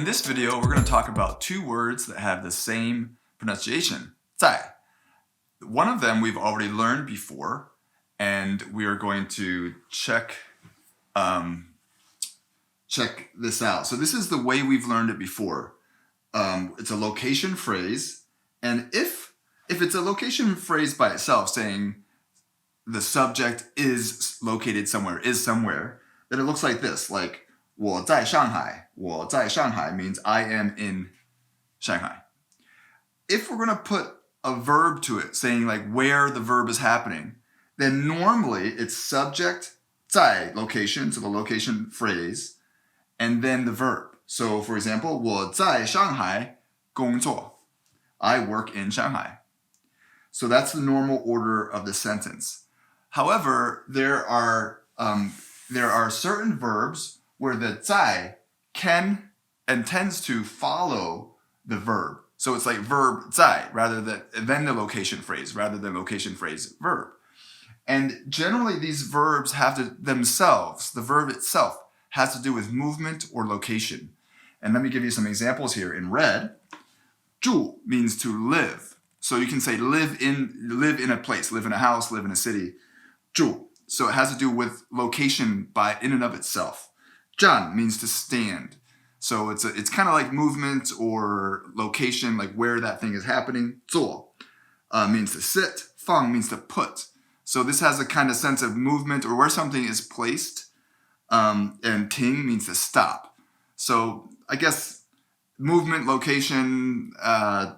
In this video, we're going to talk about two words that have the same pronunciation, 在. One of them we've already learned before, and we are going to check this out. So this is the way we've learned it before. It's a location phrase, and if it's a location phrase by itself, saying the subject is located somewhere, is somewhere, then it looks like this, like 我在上海. 我在上海 means I am in Shanghai. If we're going to put a verb to it, saying like where the verb is happening, then normally it's subject, 在 location, so the location phrase, and then the verb. So for example, 我在上海工作. I work in Shanghai. So that's the normal order of the sentence. However, there are certain verbs where the 在 can and tends to follow the verb. So it's like verb 在 rather than the location phrase, rather than location phrase verb. And generally these verbs have to themselves, the verb itself has to do with movement or location. And let me give you some examples here. In red, 住 means to live. So you can say live in a place, live in a house, live in a city. 住. So it has to do with location by in and of itself. 站 means to stand. So it's kind of like movement or location, like where that thing is happening. 坐 means to sit. 放 means to put. So this has a kind of sense of movement or where something is placed. And 停 means to stop. So I guess movement, location, I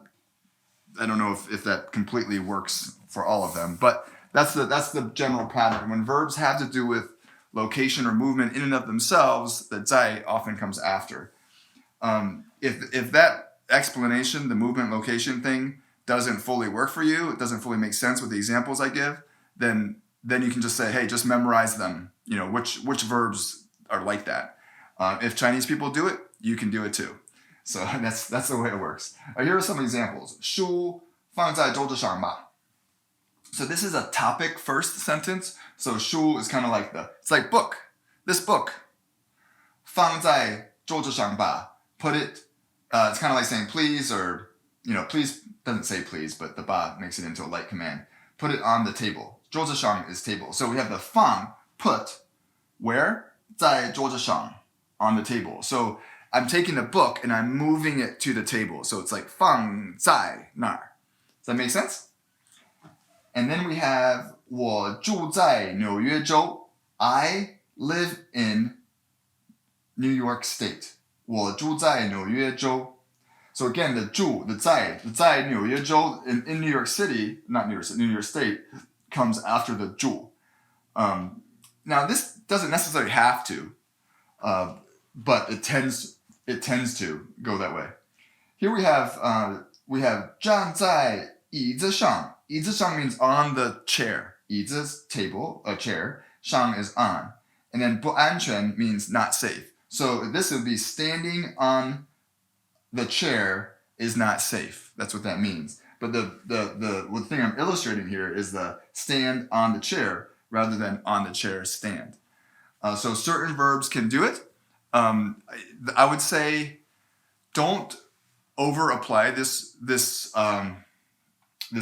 don't know if that completely works for all of them, but that's the general pattern. When verbs have to do with location or movement in and of themselves, the 在 often comes after. If that explanation, the movement location thing, doesn't fully work for you, it doesn't fully make sense with the examples I give, then you can just say, hey, just memorize them. You know, which verbs are like that. If Chinese people do it, you can do it too. So that's the way it works. Here are some examples. 书放在桌子上吧. So this is a topic first sentence. So 书 is kind of like it's like book. This book. 放在桌子上吧. Put it, it's kind of like saying please, or, you know, please doesn't say please, but the ba makes it into a light command. Put it on the table. 桌子上 is table. So we have the 放, put, where? 在桌子上, on the table. So I'm taking a book and I'm moving it to the table. So it's like 放在那儿. Does that make sense? And then we have 我住在纽约州. I live in New York State. 我住在纽约州. So again, the 住, the 在纽约州in New York City, not New York City, New York State, comes after the 住. Now this doesn't necessarily have to, but it tends to go that way. Here we have 站在椅子上. 椅子上 means on the chair. 椅子 is table, a chair. 上 is on. And then 不安全 means not safe. So this would be standing on the chair is not safe. That's what that means. But the thing I'm illustrating here is the stand on the chair rather than on the chair stand. So certain verbs can do it. I would say don't over apply this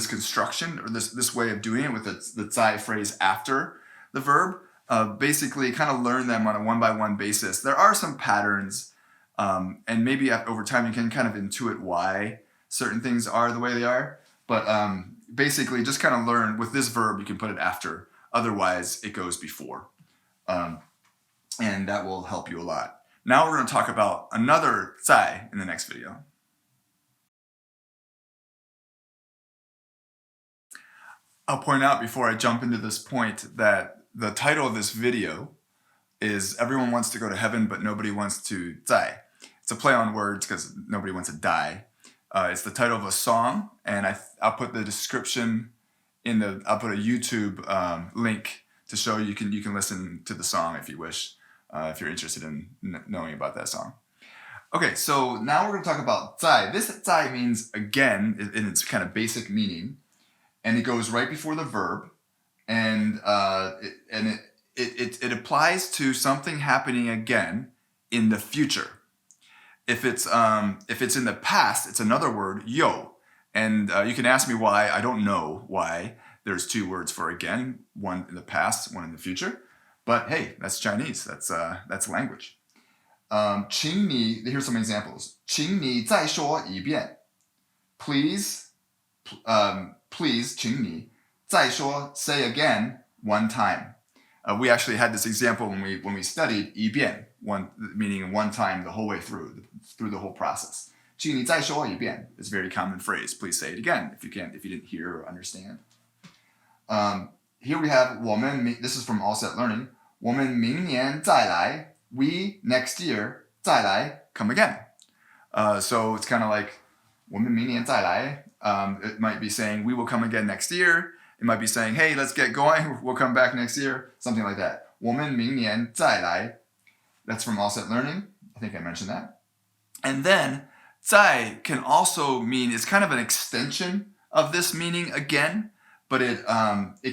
construction or this way of doing it with the 在 phrase after the verb. Basically kind of learn them on a one-by-one basis. There are some patterns, and maybe over time you can kind of intuit why certain things are the way they are. But basically just kind of learn with this verb you can put it after. Otherwise it goes before. And that will help you a lot. Now we're going to talk about another 在 in the next video. I'll point out before I jump into this point that the title of this video is Everyone Wants to Go to Heaven, but Nobody Wants to 在. It's a play on words because nobody wants to die. It's the title of a song, and I'll put the description I'll put a YouTube link to show you can listen to the song if you wish, if you're interested in knowing about that song. Okay, so now we're going to talk about 在. This 在 means again in its kind of basic meaning, and it goes right before the verb, and it applies to something happening again in the future. If it's in the past, it's another word, 有. And you can ask me why. I don't know why there's two words for again, one in the past, one in the future. But hey, that's Chinese. That's language. 请你 here's some examples. 请你再说一遍. Please, please, 请你再说 say again one time. We actually had this example when we studied 一遍, one meaning one time the whole way through the whole process. 请你再说一遍 is a very common phrase. Please say it again if you didn't hear or understand. Here we have 我们 this is from All Set Learning. 我们明年再来. We next year 再来 come again. So it's kind of like 我们明年再来. It might be saying we will come again next year. It might be saying, hey, let's get going. We'll come back next year. Something like that. 我们明年再来. That's from All Set Learning. I think I mentioned that. And then 再 can also mean, it's kind of an extension of this meaning again, but it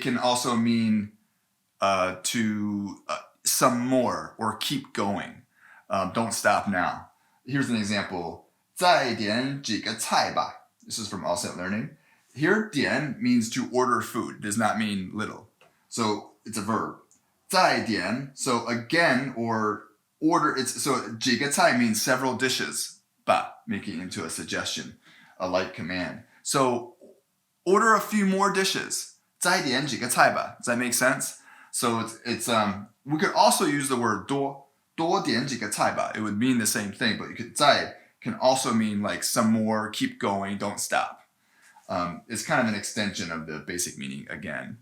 can also mean to some more or keep going. Don't stop now. Here's an example. 再点几个菜吧. This is from All Set Learning. Here, 点 means to order food. It does not mean little. So it's a verb. 再点, so again, or order, so 几个菜 means several dishes. 吧, making into a suggestion, a light command. So order a few more dishes. 再点几个菜吧. Does that make sense? So it's we could also use the word 多点几个菜吧. It would mean the same thing, but 再 can also mean like some more, keep going, don't stop. It's kind of an extension of the basic meaning again.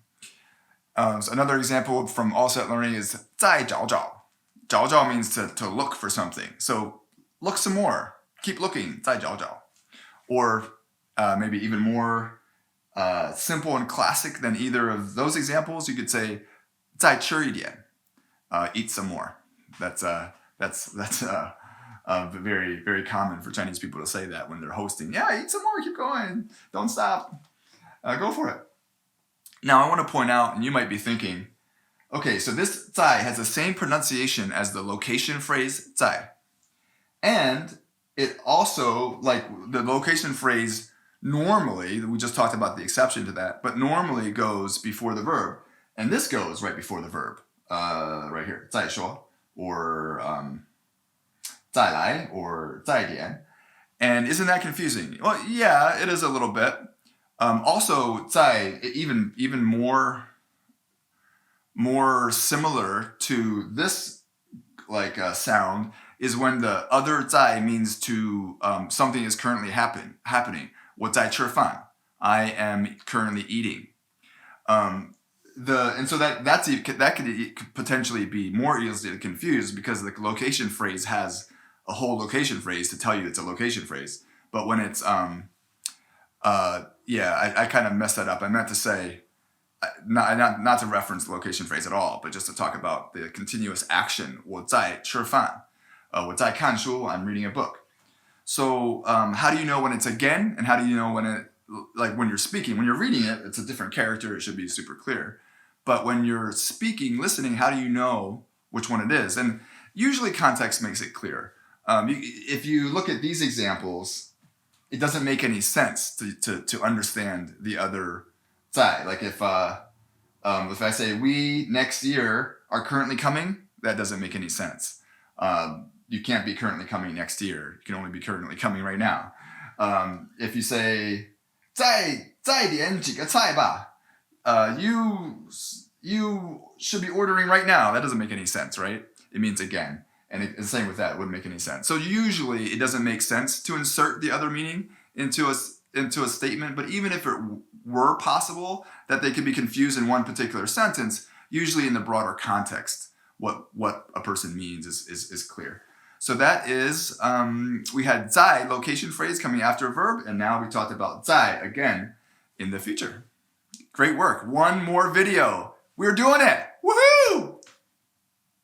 So another example from All Set Learning is 再找找. 找找 means to look for something. So look some more. Keep looking. 再找找. Or maybe even more simple and classic than either of those examples, you could say 再吃一点. Eat some more. That's very, very common for Chinese people to say that when they're hosting. Yeah, eat some more, keep going, don't stop. Go for it. Now, I want to point out, and you might be thinking, okay, so this 在 has the same pronunciation as the location phrase 在. And it also, like the location phrase normally, we just talked about the exception to that, but normally goes before the verb. And this goes right before the verb, right here, 再说, or 再来 or 再点. And isn't that confusing? Well, yeah, it is a little bit. Also, 在 even more similar to this like sound is when the other 在 means to something is currently happening. 我在吃饭. I am currently eating. And so that could potentially be more easily confused because the location phrase has a whole location phrase to tell you it's a location phrase. But when it's I kind of messed that up. I meant to say not to reference the location phrase at all, but just to talk about the continuous action. 我在吃饭. 我在看书. I'm reading a book. So how do you know when it's again, and how do you know when it, like when you're speaking, when you're reading it, it's a different character. It should be super clear. But when you're speaking, listening, how do you know which one it is? And usually context makes it clear. If you look at these examples, it doesn't make any sense to understand the other 在. Like if I say we next year are currently coming, that doesn't make any sense. You can't be currently coming next year. You can only be currently coming right now. If you say 再点几个菜吧. You should be ordering right now. That doesn't make any sense, right? It means again. And the same with that, it wouldn't make any sense. So usually it doesn't make sense to insert the other meaning into a statement. But even if it were possible that they could be confused in one particular sentence, usually in the broader context, what a person means is clear. So that is, we had 在 location phrase coming after a verb, and now we talked about 在 again in the future. Great work. One more video. We're doing it. Woohoo!